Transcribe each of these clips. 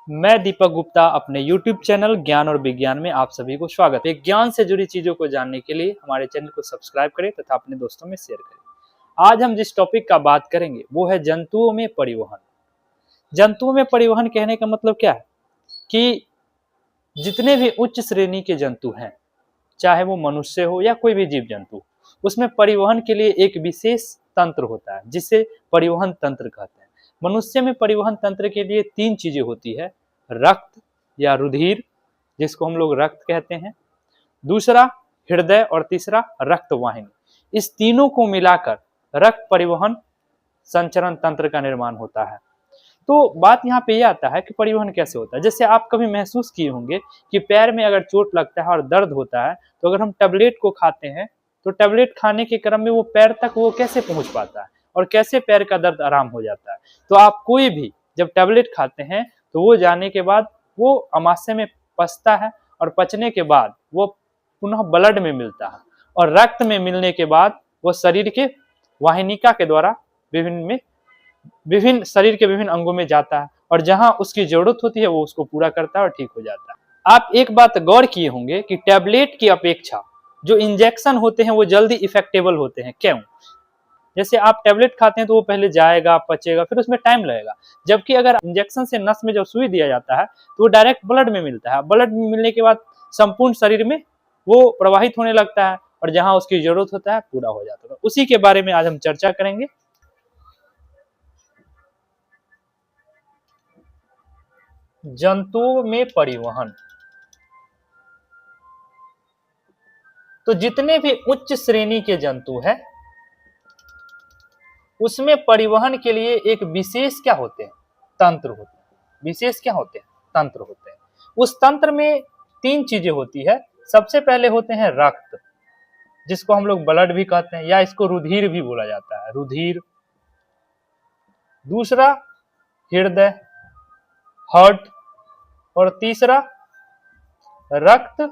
मैं दीपक गुप्ता अपने YouTube channel ज्ञान और विज्ञान में आप सभी को स्वागत है। विज्ञान से जुड़ी चीजों को जानने के लिए हमारे चैनल को सब्सक्राइब करें तथा अपने दोस्तों में शेयर करें। आज हम जिस टॉपिक का बात करेंगे वो है जंतुओं में परिवहन। जंतुओं में परिवहन कहने का मतलब क्या है कि जितने भी उच्च श्रेणी के जंतु हैं, चाहे वो मनुष्य हो या कोई भी जीव जंतु, उसमें परिवहन के लिए एक विशेष तंत्र होता है जिसे परिवहन तंत्र कहते हैं। मनुष्य में परिवहन तंत्र के लिए तीन चीजें होती है, रक्त या रुधिर जिसको हम लोग रक्त कहते हैं, दूसरा हृदय और तीसरा रक्त वाहिनी। इस तीनों को मिलाकर रक्त परिवहन संचरण तंत्र का निर्माण होता है। तो बात यहाँ पे यह आता है कि परिवहन कैसे होता है। जैसे आप कभी महसूस किए होंगे कि पैर में अगर चोट लगता है और दर्द होता है तो अगर हम टेबलेट को खाते हैं तो टेबलेट खाने के क्रम में वो पैर तक वो कैसे पहुंच पाता है और कैसे पैर का दर्द आराम हो जाता है। तो आप कोई भी जब टेबलेट खाते हैं तो वो जाने के बाद वो अमाशय में पचता है और पचने के बाद वो पुनः ब्लड में मिलता है और रक्त में मिलने के बाद वो शरीर के वाहिनिका के द्वारा विभिन्न शरीर के विभिन्न अंगों में जाता है और जहां उसकी जरूरत होती है वो उसको पूरा करता है और ठीक हो जाता है। आप एक बात गौर किए होंगे कि टैबलेट की अपेक्षा जो इंजेक्शन होते हैं वो जल्दी इफेक्टेबल होते हैं। क्यों? जैसे आप टैबलेट खाते हैं तो वो पहले जाएगा, पचेगा, फिर उसमें टाइम लगेगा, जबकि अगर इंजेक्शन से नस में जब सुई दिया जाता है तो वो डायरेक्ट ब्लड में मिलता है। ब्लड में मिलने के बाद संपूर्ण शरीर में वो प्रवाहित होने लगता है और जहां उसकी जरूरत होता है पूरा हो जाता है। उसी के बारे में आज हम चर्चा करेंगे। जंतुओं में परिवहन। तो जितने भी उच्च श्रेणी के जंतु हैं उसमें परिवहन के लिए एक विशेष क्या होते हैं, तंत्र होते हैं। विशेष क्या होते हैं, तंत्र होते हैं। उस तंत्र में तीन चीजें होती है। सबसे पहले होते हैं रक्त, जिसको हम लोग ब्लड भी कहते हैं या इसको रुधिर भी बोला जाता है, रुधिर। दूसरा हृदय, हार्ट, और तीसरा रक्त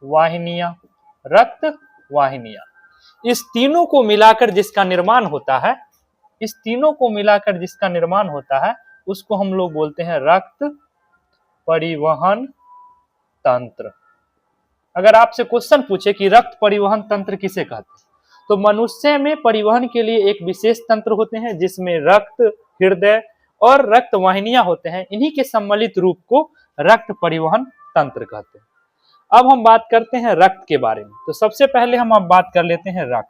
वाहिनियां, रक्त वाहिनियां। इस तीनों को मिलाकर जिसका निर्माण होता है, इस तीनों को मिलाकर जिसका निर्माण होता है उसको हम लोग बोलते हैं रक्त परिवहन तंत्र। अगर आपसे क्वेश्चन पूछे कि रक्त परिवहन तंत्र किसे कहते हैं, तो मनुष्य में परिवहन के लिए एक विशेष तंत्र होते हैं जिसमें रक्त, हृदय और रक्त वाहिनियां होते हैं। इन्हीं के सम्मिलित रूप को रक्त परिवहन तंत्र कहते हैं। अब हम बात करते हैं रक्त के बारे में। तो सबसे पहले हम अब बात कर लेते हैं रक्त।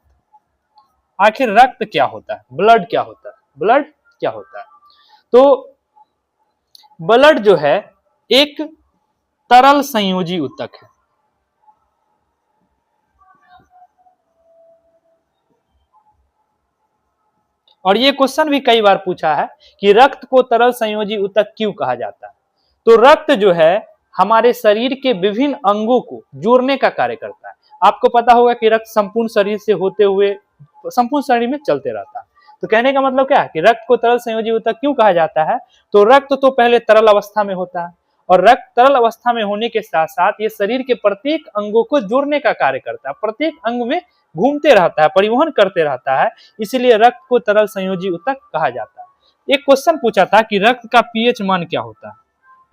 आखिर रक्त क्या होता है, ब्लड क्या होता है, ब्लड क्या होता है। तो ब्लड जो है एक तरल संयोजी ऊतक है। और ये क्वेश्चन भी कई बार पूछा है कि रक्त को तरल संयोजी ऊतक क्यों कहा जाता है। तो रक्त जो है हमारे शरीर के विभिन्न अंगों को जोड़ने का कार्य करता है। आपको पता होगा कि रक्त संपूर्ण शरीर से होते हुए संपूर्ण शरीर में चलते रहता है। तो कहने का मतलब क्या है कि रक्त को तरल संयोजी ऊतक क्यों कहा जाता है। तो रक्त तो पहले तरल अवस्था में होता है और रक्त तरल अवस्था में होने के साथ साथ ये शरीर के प्रत्येक अंगों को जोड़ने का कार्य करता है, प्रत्येक अंग में घूमते रहता है, परिवहन करते रहता है, इसलिए रक्त को तरल संयोजी ऊतक कहा जाता है। एक क्वेश्चन पूछा था कि रक्त का पीएच मान क्या होता है।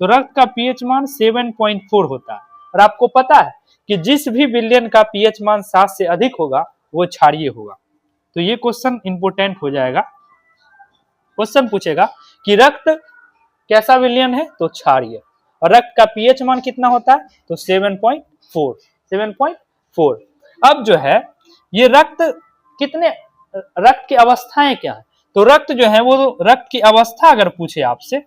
तो रक्त का पीएच मान 7.4 होता है और आपको पता है कि जिस भी विलयन का पीएच मान 7 से अधिक होगा वो क्षारीय होगा। तो ये क्वेश्चन इंपोर्टेंट हो जाएगा। क्वेश्चन पूछेगा कि रक्त कैसा विलयन है, तो क्षारीय, और रक्त का पीएच मान कितना होता है, तो 7.4। अब जो है ये रक्त कितने, रक्त की अवस्थाएं क्या है। तो रक्त जो है वो रक्त की अवस्था अगर पूछे आपसे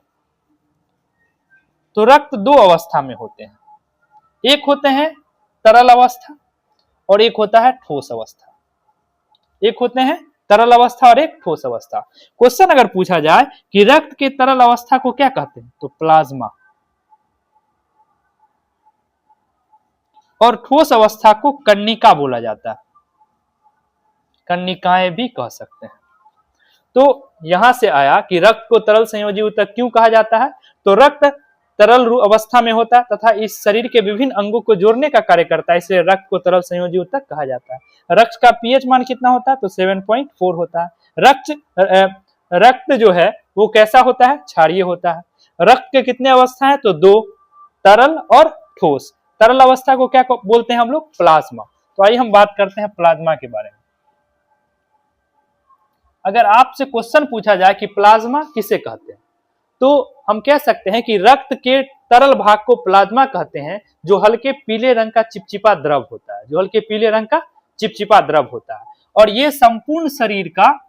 तो रक्त दो अवस्था में होते हैं। एक होते हैं तरल अवस्था और एक होता है ठोस अवस्था। एक होते हैं तरल अवस्था और एक ठोस अवस्था। क्वेश्चन अगर पूछा जाए कि रक्त के तरल अवस्था को क्या कहते हैं, तो प्लाज्मा, और ठोस अवस्था को कन्निका बोला जाता है, कन्निकाएं भी कह सकते हैं। तो यहां से आया कि रक्त को तरल संयोजी ऊतक क्यों कहा जाता है। तो रक्त तरल अवस्था में होता है तथा इस शरीर के विभिन्न अंगों को जोड़ने का कार्य करता है, इसलिए रक्त को तरल संयोजी ऊतक कहा जाता है। रक्त का पीएच मान कितना होता है, तो 7.4 होता है। रक्त जो है वो कैसा होता है, क्षारीय होता है। रक्त के कितने अवस्था है, तो दो, तरल और ठोस। तरल अवस्था को क्या बोलते हैं हम लोग, प्लाज्मा। तो आइए हम बात करते हैं प्लाज्मा के बारे में। अगर आपसे क्वेश्चन पूछा जाए कि प्लाज्मा किसे कहते हैं, तो हम कह सकते हैं कि रक्त के तरल भाग को प्लाज्मा कहते हैं, जो हल्के पीले रंग का चिपचिपा द्रव होता है, जो हल्के पीले रंग का चिपचिपा द्रव होता है, और ये संपूर्ण शरीर का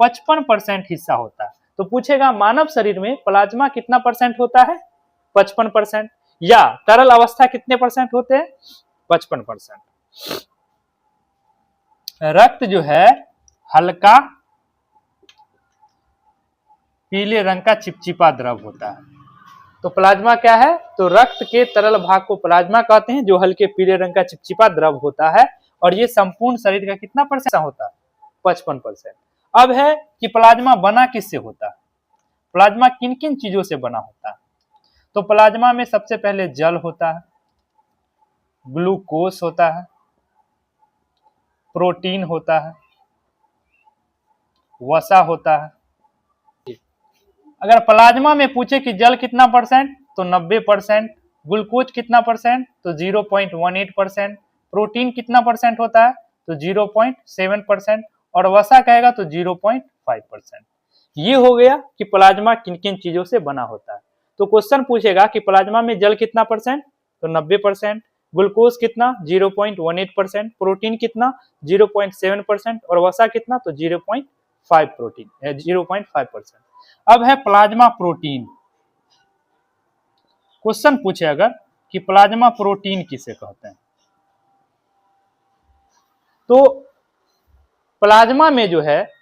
55% हिस्सा होता है। तो पूछेगा मानव शरीर में प्लाज्मा कितना परसेंट होता है, 55%, या तरल अवस्था कितने परसेंट होते हैं, 55%। रक्त जो है हल्का पीले रंग का चिपचिपा द्रव होता है। तो प्लाज्मा क्या है, तो रक्त के तरल भाग को प्लाज्मा कहते हैं, जो हल्के पीले रंग का चिपचिपा द्रव होता है, और ये संपूर्ण शरीर का कितना परसेंट होता है, 55%। अब है कि प्लाज्मा बना किससे होता है, प्लाज्मा किन किन चीजों से बना होता है। तो प्लाज्मा में सबसे पहले जल होता है, ग्लूकोज होता है, प्रोटीन होता है, वसा होता है। अगर प्लाज्मा में पूछे कि जल कितना परसेंट, तो 90%, ग्लूकोज कितना परसेंट, तो 0.18%, प्रोटीन कितना परसेंट होता है, तो 0.7%, और वसा कहेगा तो 0.5%। ये हो गया कि प्लाज्मा किन किन चीजों से बना होता है। तो क्वेश्चन पूछेगा कि प्लाज्मा में जल कितना परसेंट, तो 90%, ग्लूकोज कितना 0.18%, प्रोटीन कितना 0.7%, और वसा कितना, तो 0.5%। अब है प्लाज्मा प्रोटीन। क्वेश्चन पूछे अगर कि प्लाज्मा प्रोटीन किसे कहते हैं, तो प्लाज्मा में जो है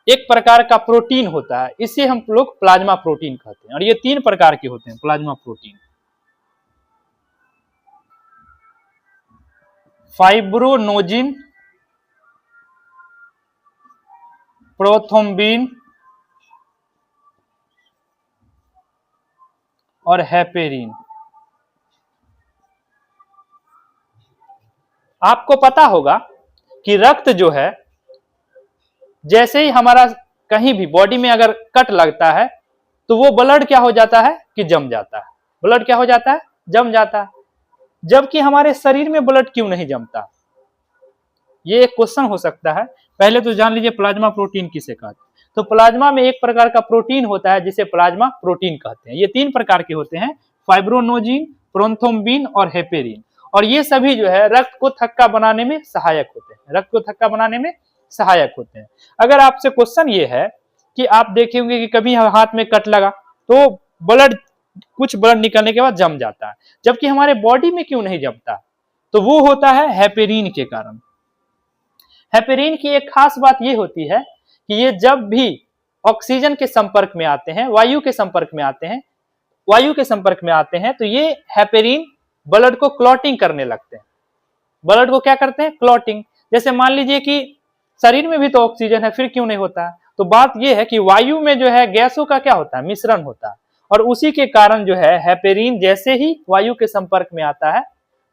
एक प्रकार का प्रोटीन होता है, इसे हम लोग प्लाज्मा प्रोटीन कहते हैं, और ये 3 प्रकार के होते हैं प्लाज्मा प्रोटीन। फाइब्रोनोजिन, प्रोथ्रोम्बिन और हेपेरिन। आपको पता होगा कि रक्त जो है, जैसे ही हमारा कहीं भी बॉडी में अगर कट लगता है, तो वो ब्लड क्या हो जाता है कि जम जाता है, ब्लड क्या हो जाता है, जम जाता है। जबकि हमारे शरीर में ब्लड क्यों नहीं जमता, ये एक क्वेश्चन हो सकता है। पहले तो जान लीजिए प्लाज्मा प्रोटीन किसे कहते हैं। तो प्लाज्मा में एक प्रकार का प्रोटीन होता है जिसे प्लाज्मा प्रोटीन कहते हैं। ये 3 प्रकार के होते हैं, फाइब्रोनोजिन, प्रोथ्रोम्बिन और हेपेरिन। और ये सभी जो है रक्त को थक्का बनाने में सहायक होते हैं, रक्त को थक्का बनाने में सहायक होते हैं। अगर आपसे क्वेश्चन ये है कि आप देखे होंगे कि कभी हाथ में कट लगा तो ब्लड, कुछ ब्लड निकलने के बाद जम जाता है, जबकि हमारे बॉडी में क्यों नहीं जमता, तो वो होता है हेपेरिन के कारण। हेपेरिन की एक खास बात ये होती है कि ये जब भी ऑक्सीजन के संपर्क में आते हैं, वायु के संपर्क में आते हैं, वायु के संपर्क में आते हैं, तो ये हेपेरिन ब्लड को क्लॉटिंग करने लगते हैं। ब्लड को क्या करते हैं, क्लॉटिंग। जैसे मान लीजिए कि शरीर में भी तो ऑक्सीजन है, फिर क्यों नहीं होता है, तो बात यह है कि वायु में जो है गैसों का क्या होता है, मिश्रण होता है, और उसी के कारण जो है हेपेरिन जैसे ही वायु के संपर्क में आता है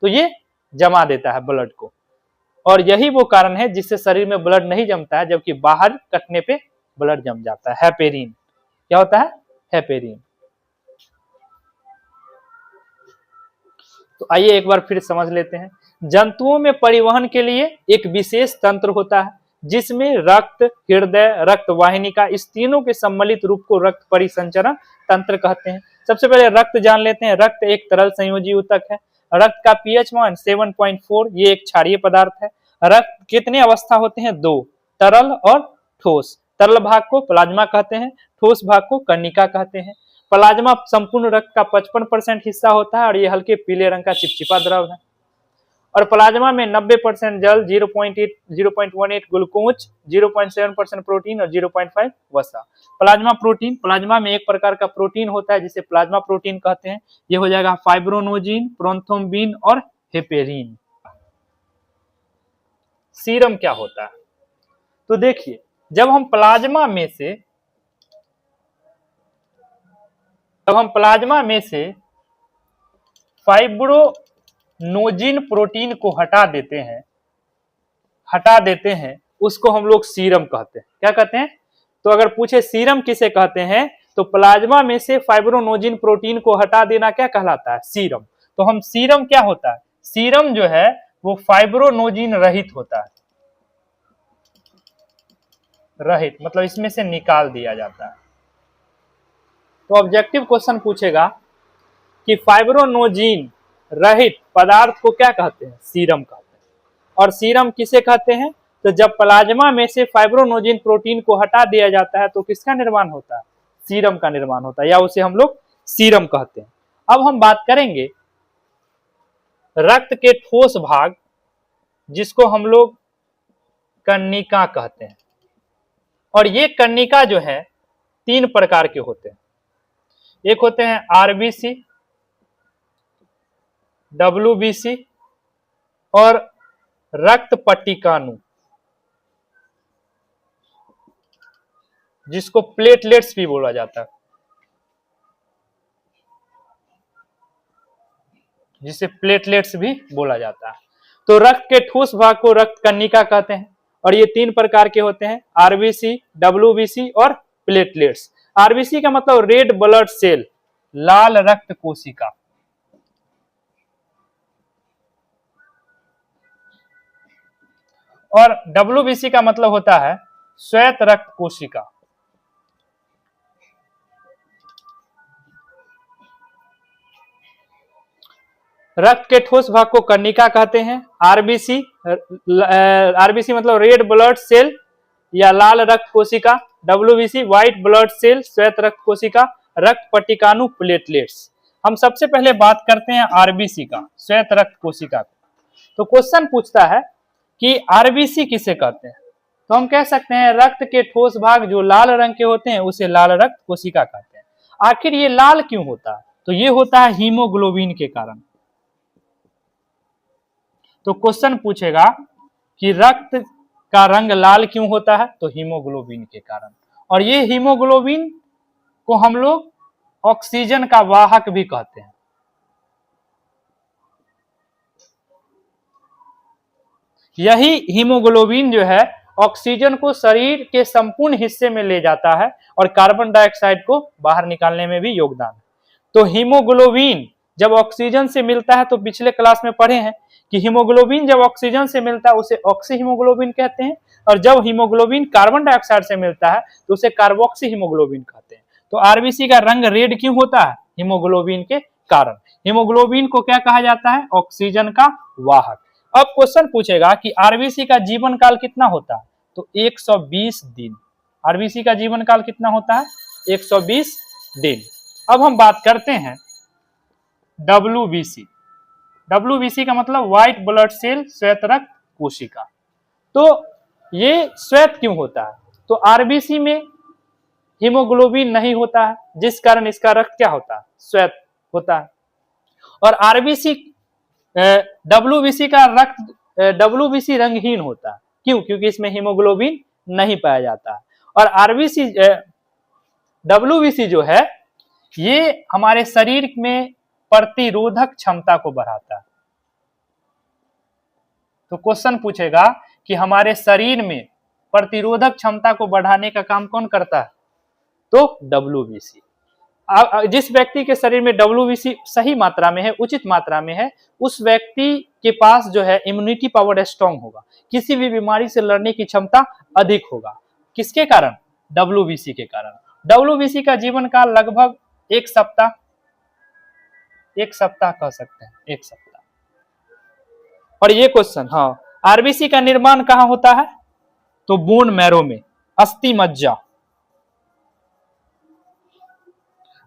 तो ये जमा देता है ब्लड को, और यही वो कारण है जिससे शरीर में ब्लड नहीं जमता है, जबकि बाहर कटने पे ब्लड जम जाता है। हेपेरिन क्या होता है, हेपेरिन। तो आइए एक बार फिर समझ लेते हैं। जंतुओं में परिवहन के लिए एक विशेष तंत्र होता है जिसमें रक्त, हृदय, रक्त वाहिनिका, इस तीनों के सम्मिलित रूप को रक्त परिसंचरण तंत्र कहते हैं। सबसे पहले रक्त जान लेते हैं। रक्त एक तरल संयोजी ऊतक है। रक्त का पीएच मान 7.4, ये एक क्षारीय पदार्थ है। रक्त कितने अवस्था होते हैं, 2, तरल और ठोस। तरल भाग को प्लाज्मा कहते हैं, ठोस भाग को कणिका कहते हैं। प्लाज्मा संपूर्ण रक्त का 55% हिस्सा होता है और ये हल्के पीले रंग का चिपचिपा द्रव है। और प्लाज्मा में 90% जल, 0.18 ग्लूकोज, 0.7% प्रोटीन और 0.5 वसा। प्लाज्मा प्रोटीन, प्लाज्मा में एक प्रकार का प्रोटीन होता है जिसे प्लाज्मा प्रोटीन कहते हैं। ये हो जाएगा फाइब्रोनोजिन, प्रोथ्रोम्बिन और हेपेरिन। सीरम क्या होता है, तो देखिए जब हम प्लाज्मा में से फाइब्रोनोजिन प्रोटीन को हटा देते हैं, उसको हम लोग सीरम कहते हैं। क्या कहते हैं, तो अगर पूछे सीरम किसे कहते हैं, तो प्लाज्मा में से फाइब्रोनोजिन प्रोटीन को हटा देना क्या कहलाता है, सीरम। तो हम सीरम क्या होता है, सीरम जो है वो फाइब्रोनोजिन रहित होता है, रहित मतलब इसमें से निकाल दिया जाता है। तो ऑब्जेक्टिव क्वेश्चन पूछेगा कि फाइब्रोनोजिन रहित पदार्थ को क्या कहते हैं, सीरम कहते हैं। और सीरम किसे कहते हैं, तो जब प्लाज्मा में से फाइब्रोनोजिन प्रोटीन को हटा दिया जाता है तो किसका निर्माण होता है, सीरम का निर्माण होता है, या उसे हम लोग सीरम कहते हैं। अब हम बात करेंगे रक्त के ठोस भाग, जिसको हम लोग कणिका कहते हैं। और ये कणिका जो है 3 प्रकार के होते हैं। एक होते हैं आरबीसी, डब्ल्यूबीसी और रक्त पट्टिकाणु, जिसको प्लेटलेट्स भी बोला जाता है, जिसे प्लेटलेट्स भी बोला जाता है। तो रक्त के ठोस भाग को रक्त कणिका कहते हैं और ये 3 प्रकार के होते हैं, आरबीसी, डब्ल्यूबीसी और प्लेटलेट्स। आरबीसी का मतलब रेड ब्लड सेल, लाल रक्त कोशिका। और डब्ल्यूबीसी का मतलब होता है श्वेत रक्त कोशिका। रक्त के ठोस भाग को कणिका कहते हैं। आरबीसी, आरबीसी मतलब रेड ब्लड सेल या लाल रक्त कोशिका, डब्ल्यूबीसी व्हाइट ब्लड सेल श्वेत रक्त कोशिका, रक्त पट्टिकाणु प्लेटलेट्स। हम सबसे पहले बात करते हैं आरबीसी का, श्वेत रक्त कोशिका को। तो क्वेश्चन पूछता है कि आरबीसी किसे कहते हैं, तो हम कह सकते हैं रक्त के ठोस भाग जो लाल रंग के होते हैं उसे लाल रक्त कोशिका कहते हैं। आखिर ये लाल क्यों होता है, तो ये होता है हीमोग्लोबिन के कारण। तो क्वेश्चन पूछेगा कि रक्त का रंग लाल क्यों होता है, तो हीमोग्लोबिन के कारण। और ये हीमोग्लोबिन को हम लोग ऑक्सीजन का वाहक भी कहते हैं। यही हीमोग्लोबिन जो है ऑक्सीजन को शरीर के संपूर्ण हिस्से में ले जाता है और कार्बन डाइऑक्साइड को बाहर निकालने में भी योगदान है। तो हीमोग्लोबिन जब ऑक्सीजन से मिलता है, तो पिछले क्लास में पढ़े हैं कि हीमोग्लोबिन जब ऑक्सीजन से मिलता है उसे ऑक्सी हीमोग्लोबिन कहते हैं, और जब हीमोग्लोबिन कार्बन डाइऑक्साइड से मिलता है तो उसे कार्बोक्सी हीमोग्लोबिन कहते हैं। तो आरबीसी का रंग रेड क्यों होता है, हीमोग्लोबिन के कारण। हीमोग्लोबिन को क्या कहा जाता है, ऑक्सीजन का वाहक। अब क्वेश्चन पूछेगा कि आरबीसी का जीवन काल कितना होता है, तो 120 दिन। आरबीसी का जीवन काल कितना होता है, 120 दिन। अब हम बात करते हैं डब्ल्यूबीसी। डब्ल्यूबीसी का मतलब व्हाइट ब्लड सेल श्वेत रक्त कोशिका। तो ये श्वेत क्यों होता है, तो आरबीसी में हीमोग्लोबिन नहीं होता है, जिस कारण इसका रक्त क्या होता है, श्वेत होता है। और आरबीसी डब्ल्यूबीसी का रक्त, डब्ल्यूबीसी रंगहीन होता है, क्यों, क्योंकि इसमें हीमोग्लोबिन नहीं पाया जाता है। और आरबीसी डब्ल्यूबीसी जो है ये हमारे शरीर में प्रतिरोधक क्षमता को बढ़ाता है। तो क्वेश्चन पूछेगा कि हमारे शरीर में प्रतिरोधक क्षमता को बढ़ाने का काम कौन करता है, तो डब्ल्यूबीसी। जिस व्यक्ति के शरीर में डब्ल्यूबीसी सही मात्रा में है, उचित मात्रा में है, उस व्यक्ति के पास जो है इम्यूनिटी पावर स्ट्रांग होगा, किसी भी बीमारी से लड़ने की क्षमता अधिक होगा। किसके कारण, डब्ल्यूबीसी के कारण। डब्ल्यूबीसी का जीवन काल लगभग 1 सप्ताह, 1 सप्ताह कह सकते हैं, 1 सप्ताह। और ये क्वेश्चन, हाँ, आरबीसी का निर्माण कहाँ होता है, तो बोन मैरो में, अस्थि मज्जा।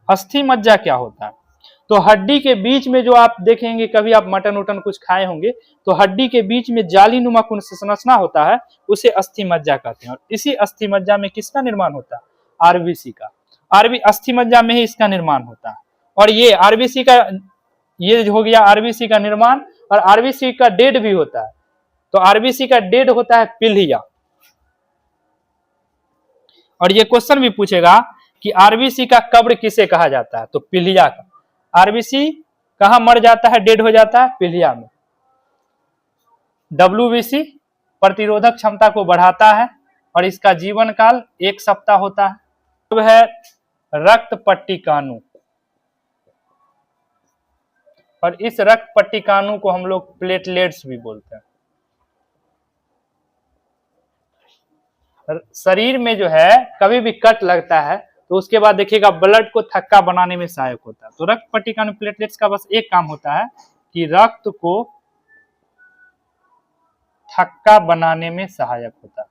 अस्थि मज्जा क्या होता है, तो हड्डी के बीच में जो आप देखेंगे, कभी आप मटन उटन कुछ खाए होंगे, तो हड्डी के बीच में जाली नुमा कुछ संरचना होता है, उसे अस्थि मज्जा कहते हैं। और इसी अस्थि मज्जा में किसका निर्माण होता है, आरबीसी का। अस्थि मज्जा में ही इसका निर्माण होता है। और ये आरबीसी का, ये हो गया आरबीसी का निर्माण। और आरबीसी का डेड भी होता है, तो आरबीसी का डेड होता है पिल्हिया। और ये क्वेश्चन भी पूछेगा कि आरबीसी का कब्र किसे कहा जाता है, तो पिल्हिया का। आरबीसी कहां मर जाता है, डेड हो जाता है, पिल्हिया में। डब्ल्यूबीसी प्रतिरोधक क्षमता को बढ़ाता है, और इसका जीवन काल 1 सप्ताह होता है। अब है रक्त पट्टिकाणु, और इस रक्त पट्टिकाणु को हम लोग प्लेटलेट्स भी बोलते हैं। शरीर में जो है कभी भी कट लगता है तो उसके बाद देखिएगा ब्लड को थक्का बनाने में सहायक होता है। तो रक्त पट्टिकाणु प्लेटलेट्स का बस एक काम होता है कि रक्त को थक्का बनाने में सहायक होता है।